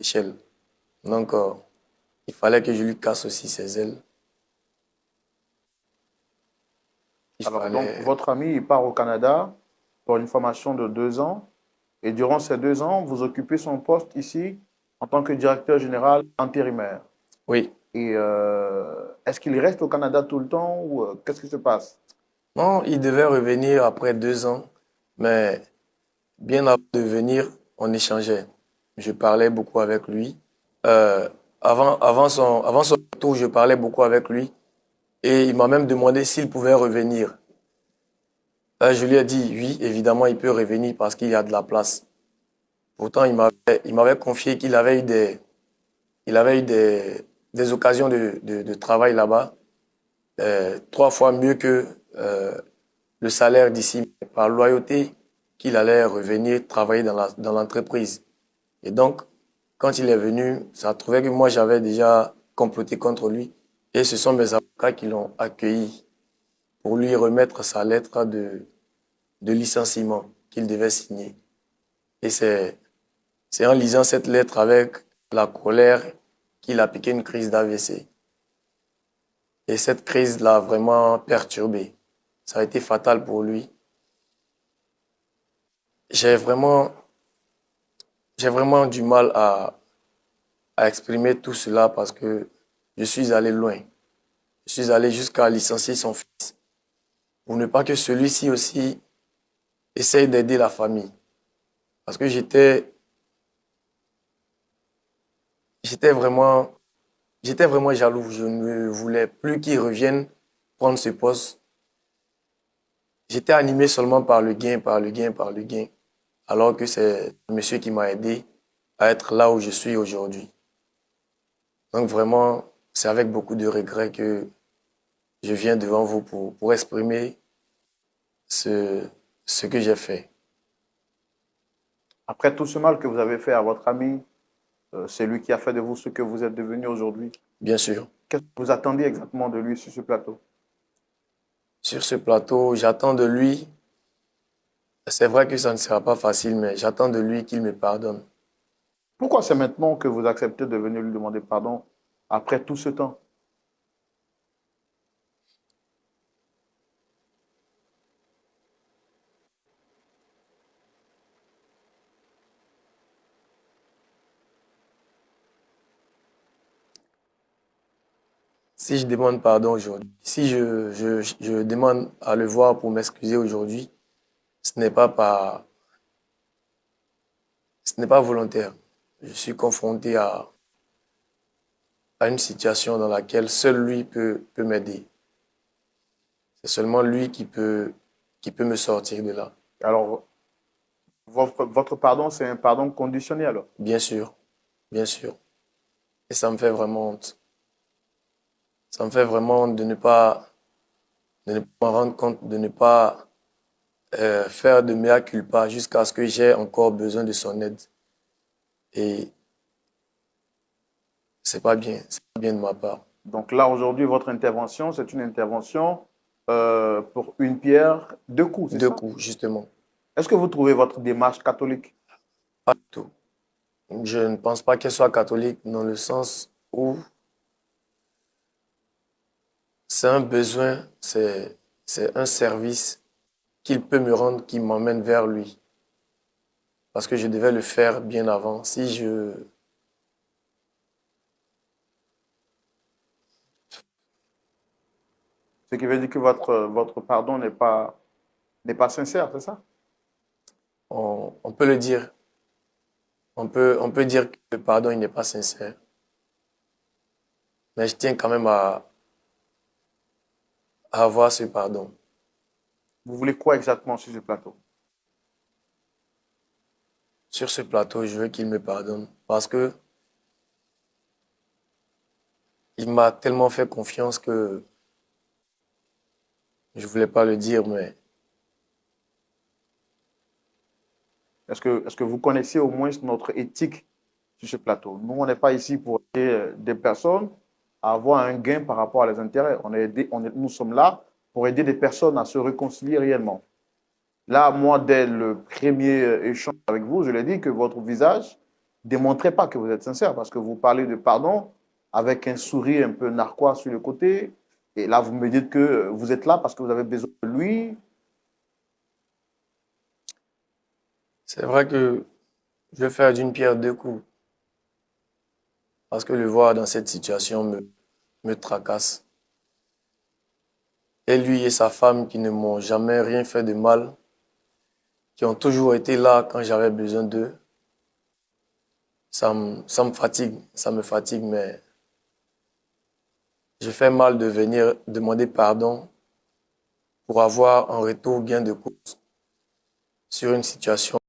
échelle. Donc, il fallait que je lui casse aussi ses ailes. Il Alors, donc, fallait... votre ami, il part au Canada pour une formation de 2 ans. Et durant ces 2 ans, vous occupez son poste ici en tant que directeur général intérimaire. Oui. Et est-ce qu'il reste au Canada tout le temps ou qu'est-ce qui se passe? Non, il devait revenir après 2 ans, mais bien avant de venir, on échangeait. Je parlais beaucoup avec lui. Euh, avant son retour, je parlais beaucoup avec lui et il m'a même demandé s'il pouvait revenir. Là, je lui ai dit oui, évidemment, il peut revenir parce qu'il y a de la place. Pourtant, il m'avait confié qu'il avait eu il avait eu des occasions de travail là-bas, 3 fois mieux que le salaire d'ici. Par loyauté, qu'il allait revenir travailler dans l'entreprise. Et donc, quand il est venu, ça a trouvé que moi, j'avais déjà comploté contre lui. Et ce sont mes avocats qui l'ont accueilli pour lui remettre sa lettre de licenciement qu'il devait signer. Et c'est en lisant cette lettre avec la colère qu'il a piqué une crise d'AVC. Et cette crise l'a vraiment perturbé. Ça a été fatal pour lui. J'ai vraiment, j'ai vraiment du mal à exprimer tout cela parce que je suis allé loin. Je suis allé jusqu'à licencier son fils pour ne pas que celui-ci aussi essaye d'aider la famille. Parce que j'étais j'étais vraiment jaloux. Je ne voulais plus qu'il revienne prendre ce poste. J'étais animé seulement par le gain, par le gain, par le gain. Alors que c'est monsieur qui m'a aidé à être là où je suis aujourd'hui. Donc vraiment, c'est avec beaucoup de regrets que je viens devant vous pour exprimer ce, ce que j'ai fait. Après tout ce mal que vous avez fait à votre ami, c'est lui qui a fait de vous ce que vous êtes devenu aujourd'hui. Bien sûr. Qu'est-ce que vous attendiez exactement de lui sur ce plateau? Sur ce plateau, j'attends de lui, c'est vrai que ça ne sera pas facile, mais j'attends de lui qu'il me pardonne. Pourquoi c'est maintenant que vous acceptez de venir lui demander pardon après tout ce temps? Si je demande pardon aujourd'hui, si je demande à le voir pour m'excuser aujourd'hui, ce n'est pas ce n'est pas volontaire. Je suis confronté à une situation dans laquelle seul lui peut m'aider. C'est seulement lui qui peut me sortir de là. Alors, votre pardon, c'est un pardon conditionné alors. Bien sûr, bien sûr. Et ça me fait vraiment honte. Ça me fait vraiment honte de ne pas m'en rendre compte, de ne pas faire de mea culpa jusqu'à ce que j'ai encore besoin de son aide. Et c'est pas bien de ma part. Donc là, aujourd'hui, votre intervention, c'est une intervention pour une pierre, deux coups, c'est Deux ça? coups, justement. Est-ce que vous trouvez votre démarche catholique? Pas du tout. Je ne pense pas qu'elle soit catholique dans le sens où c'est un besoin, c'est un service qu'il peut me rendre qui m'emmène vers lui. Parce que je devais le faire bien avant. Si je... Ce qui veut dire que votre pardon n'est pas sincère, c'est ça? On peut le dire. On peut dire que le pardon, il n'est pas sincère. Mais je tiens quand même à avoir ce pardon. Vous voulez quoi exactement sur ce plateau? Sur ce plateau, je veux qu'il me pardonne. Parce que il m'a tellement fait confiance que je voulais pas le dire, mais Est-ce que vous connaissez au moins notre éthique sur ce plateau? Nous, on n'est pas ici pour aider des personnes à avoir un gain par rapport à leurs intérêts. Nous sommes là pour aider des personnes à se réconcilier réellement. Là, moi, dès le premier échange avec vous, je l'ai dit que votre visage démontrez pas que vous êtes sincère parce que vous parlez de pardon avec un sourire un peu narquois sur le côté. Et là, vous me dites que vous êtes là parce que vous avez besoin de lui. C'est vrai que je vais faire d'une pierre deux coups parce que le voir dans cette situation me tracasse. Et lui et sa femme qui ne m'ont jamais rien fait de mal, qui ont toujours été là quand j'avais besoin d'eux, ça me fatigue, ça me fatigue, mais je fais mal de venir demander pardon pour avoir en retour gain de cause sur une situation